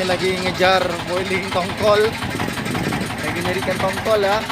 lagi ngejar boiling tongkol. Lagi nyarikan tongkol ya.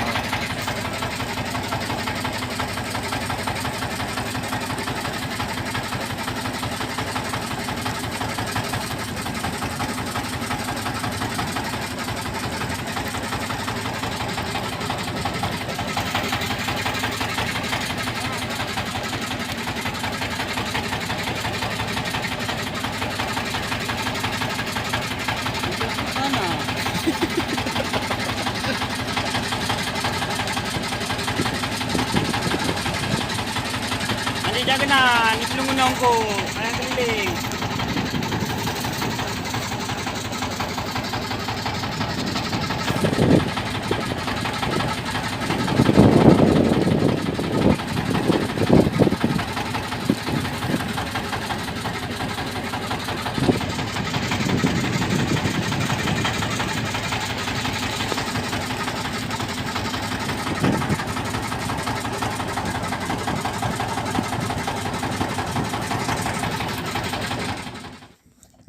Jaga na, ni pelungunong ko. Ayang keliling.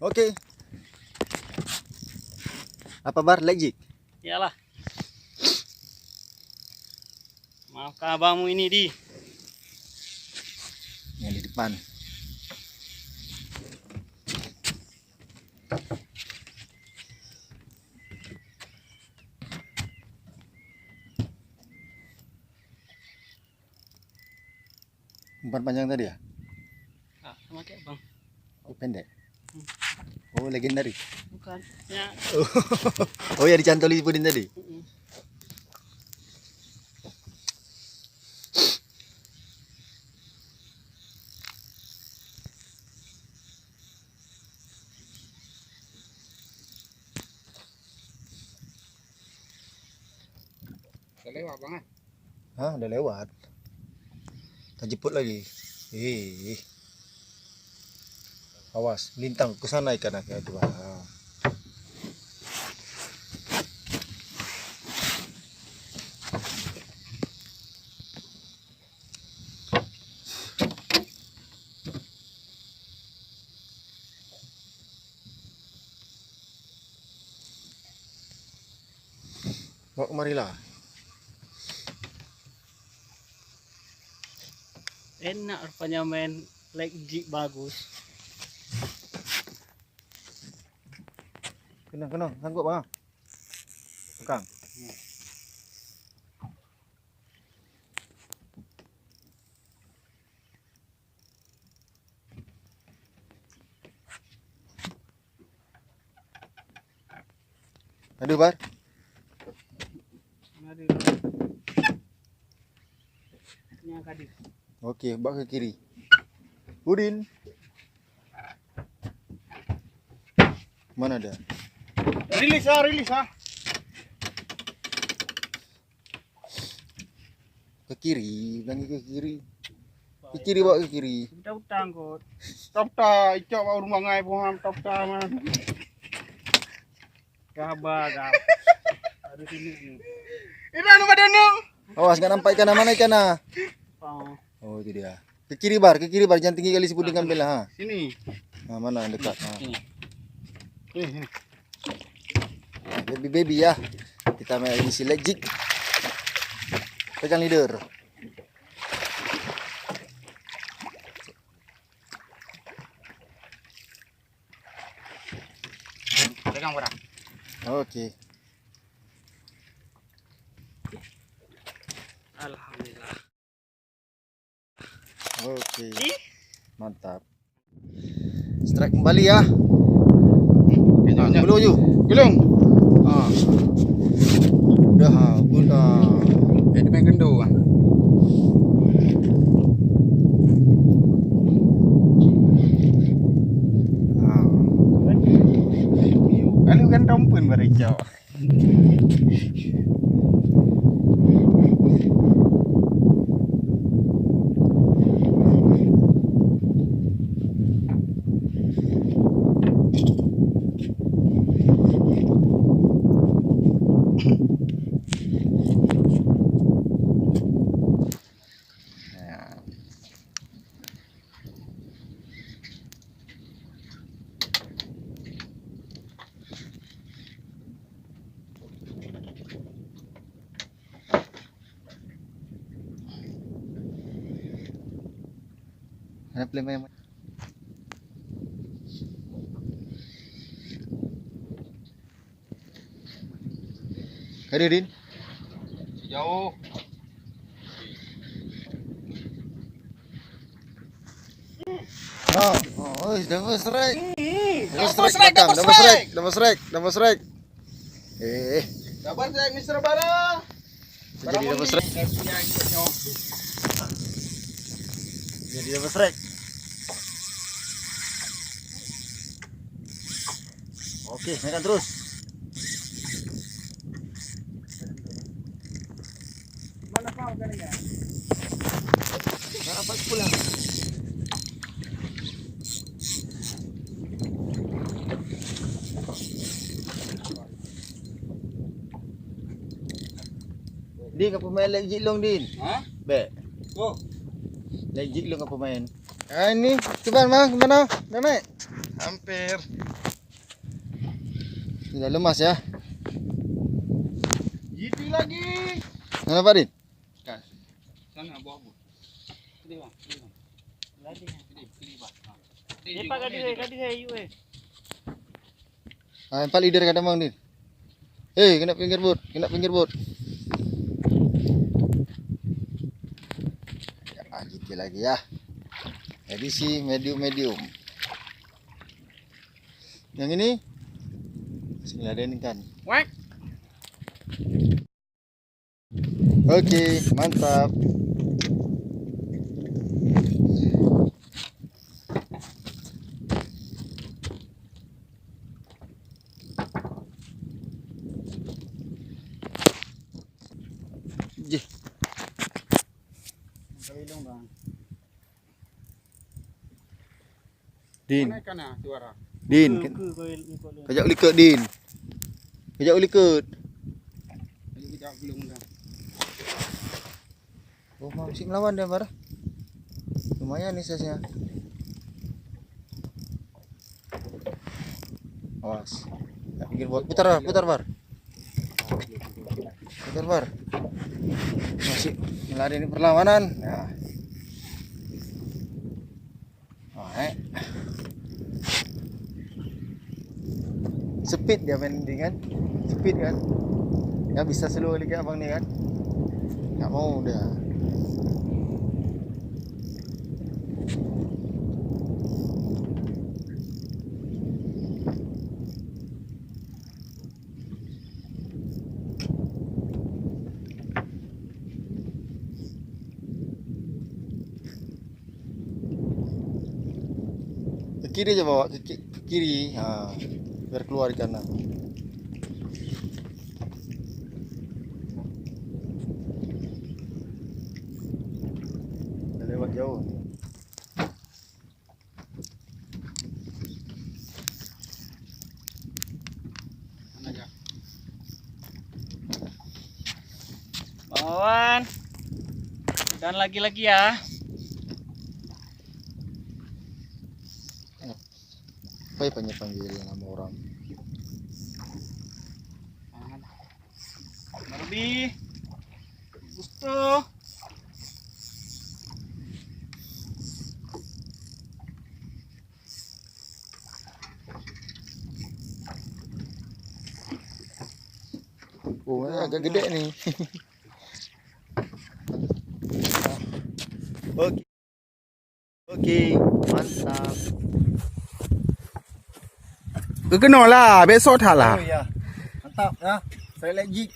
Oke. Apa bar lagi? Iyalah. Maafkan abangmu ini di. Yang di depan. Umpan panjang tadi ya? Ah, sama kayak bang. Oh pendek. Oh legendaris. Bukan. Ya. Oh ya dicantoli pudin tadi. Udah lewat bang kan? Hah, udah lewat. Tak jemput lagi. Awas, lintang ke sana ikan aja. Aduh. Bawa kemarilah. Enak rupanya main jig bagus. Kena, sanggup bang. Kang. Aduh bar. Mari. Ini kadir. Oke, bak ke kiri. Udin. Mana dia? Rilis ah. Ke kiri, lagi ke kiri. Ke kiri bawa ke kiri. Kita utang kot. Topta, icok bawa rumah ngai pohon topta man. Gabah. Harus ini. Ini anu pada nu. Awas nggak nampak ikan mana ikan ah. Oh itu dia. Ke kiri bar, jangan tinggi kali si puding ambil lah. Ha. Sini. Nah, mana dekat. Ha. Ini. Baby ya. Kita main ini si jig. Pegang leader. Pegang berapa? Oke. Alhamdulillah. Oke. Mantap. Strike kembali ya. Gulung ju. Gulung. Ah. Udah. Ini main gendo kan. Kalau kan tompun bericau. Mana play main. Kari Din. Jauh. Oh, double strike. Double strike. Dapat saya Mr. Bara. Jadi double strike. Jadi double strike. Oke, mainkan terus. Mana kau kalinya? Apa pulang? Din, kau pemain legit long Din. Hah? Baik. Oh. Legit long kau pemain. Ini, coba mang mana? Memang. Hampir. Sudah lemas ya. GP lagi. Kenapa Din? Kas. Sana buah bu. Ini bang. Lagi. Ini bang. Dia pak kadi saya you Empat leader kadang mang Din. Kena pinggir boot. Ya, gitu lagi ya. Edisi medium. Yang ini ngeladenin kan. Wek. Oke, mantap. Jih. Kawilong bang. Din. Mana ikan ya suara? Din. Kawil. Kajak ulikut Din. Kajak ulikut. Ini kita belum dah. Oh, masih melawan dia Bar. Lumayan nih size-nya. Awas. Ya, pinggir buat putar Bar. Putar Bar. Masih meladeni perlawanan. Ya. Speed dia main ini kan. Speed kan. Ya bisa slow lagi abang ni kan. Enggak mau dia. Ke kiri aja bawa ke kiri. Biar keluar di kanan. Dah lewat jauh. Mana ya? Bawan. Dan lagi ya. Apa ya panggil nama orang? Barbie. Gusto. Oh, agak gede nih. Oke, mantap. Kena lah, besok dah lah. Oh ya, mantap ya. Saya lagi.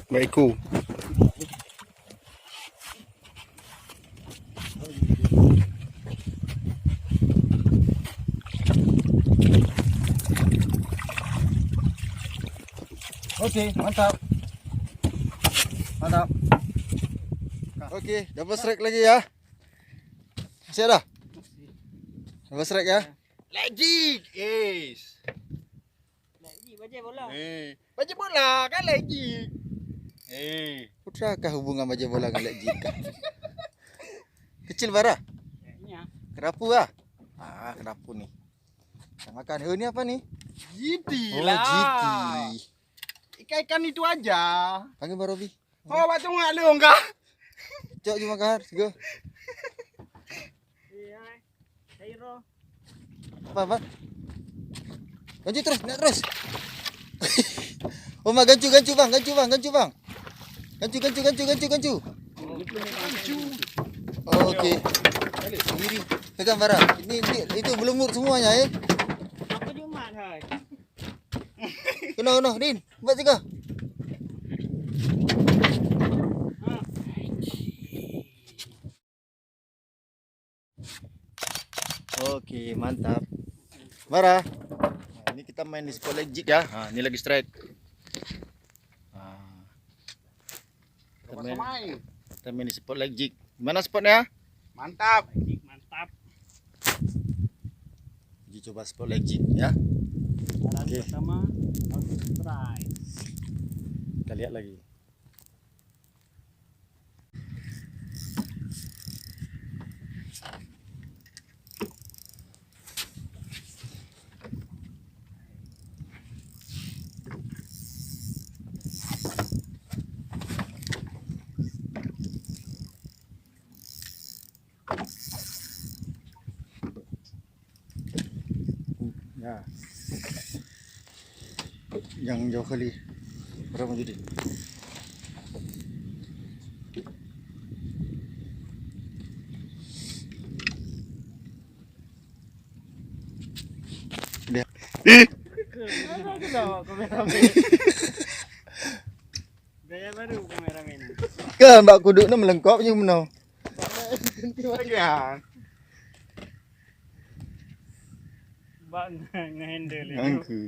Baikku. Okey, mantap. Mantap. Okey, double strike lagi ya. Siap dah? Double strike ya. Lagi. Yes. Lagi baca bola. Baca bola kan lagi. Putrakah hubungan baja bola dengan leg jig? Kecil bara? Kayaknya. Kerapu lah. Kerapu ni. Kita makan. Ni apa ni? GT Oh, lah. GT. Ikan-ikan itu aja. Panggil Barobi. Oh, baca nggak lu enggak? Cok jom makan. Go. Iya. Cairo. Apa? Gancu terus, nak terus. Oh, mak gancu bang, gancu bang. Gancu. Oh, okey. Sendiri. Pegang barang. Ini itu belungut semuanya Apa Jumat hai? Kena, Din. Buat tiga. Okey, mantap. Bara. Ini kita main di spot leg jig ya. Ini lagi strike. Kita main di spot leg jig. Mana spotnya? Mantap. Mantap. Uji coba spot leg jig ya. Okey. Pertama, try. Kita lihat lagi. Ya. Yang jauh kali. Berapa jadi? Dia. Kenapa kameramen? Gaya baru kameramen. Kan mbak kuduk ni melengkap je menau. Bagian. Bang nge-handle itu. Angku.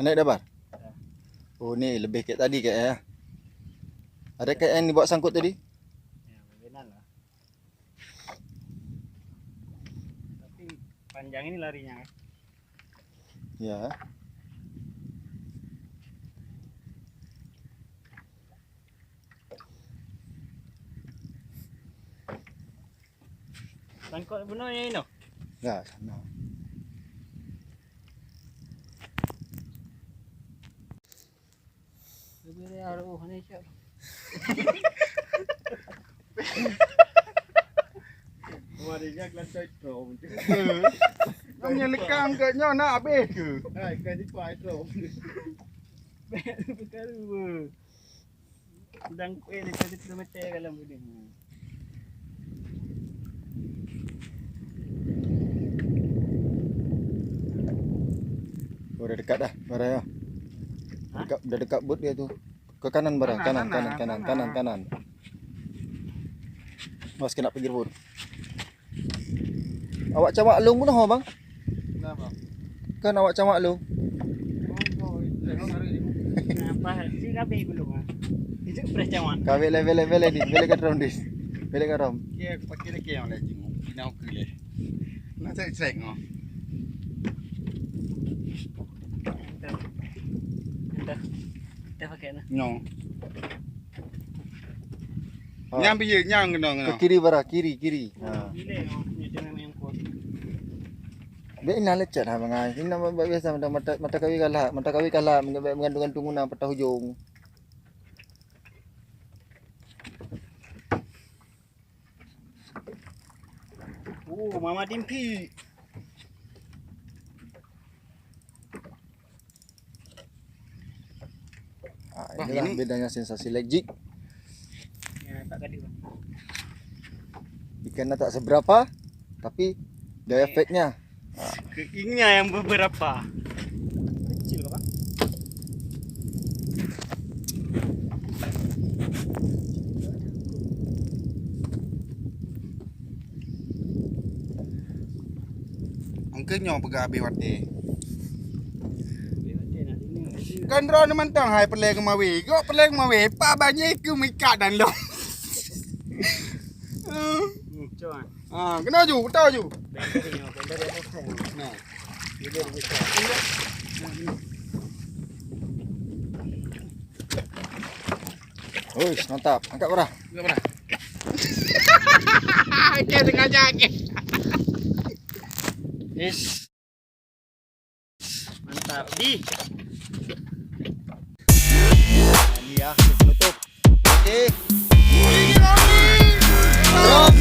Naik dah bar? Oh ni lebih kayak tadi kayak ya. Ada kayak yang dibawa sangkut tadi? Ya, benar lah. Tapi panjang ini larinya kan. Ya. Sangkut benarnya ini. Ya, sana. Lebih aruh ni cak. Waria kelantai trom. Namanya lekang ke nyo nak habis ke? Hai, kan di kuai trom. Berkaru. Sedang kuih ni tadi tu mati dalam buding. Oh, dah dekat dah barang ya. Dah dekat boot dia tu. Ke kanan barang, kanan. Mas kena pinggir boot. Awak camak long pun dah bang? Kenapa? Kan awak camak long. Oh, tengok hari ni. Apa si kabeh belum ah. Itu fresh camak. Kawek level ni, balik kat round dis. Balik kat round. Kia aku pakai lagi yang lagi. Nak ke le. Nak cek ngah. Kita pakai na. Nyong. Nyang biye nyang kena. Ke kiri barang, kiri. Ha. Bila ni jangan yang kuat. Baik nak lecet ha bangai. Ini nama biasa mata kawi kalah mengandung guna patah hujung. Oh, Mama Dimpi. Inilah bedanya sensasi leg jig. Ya, tak kadi. Ikannya tak seberapa, tapi Dia efeknya. Keingnya yang beberapa. Kecil Pak. Angkanya pegak habis wate. Kan ron mentang hai peleng mawe. Kok peleng mawe pa banyak ke mikat dan lo. Cuan. Kena ju, tahu ju. Benda dia. Nah. Wih, mantap. Angkat berah. Enggak pernah. Ke sengaja ke. Yes. Mantap. Di. Ini ya, penutup. Oke. Ini Romi. Drop.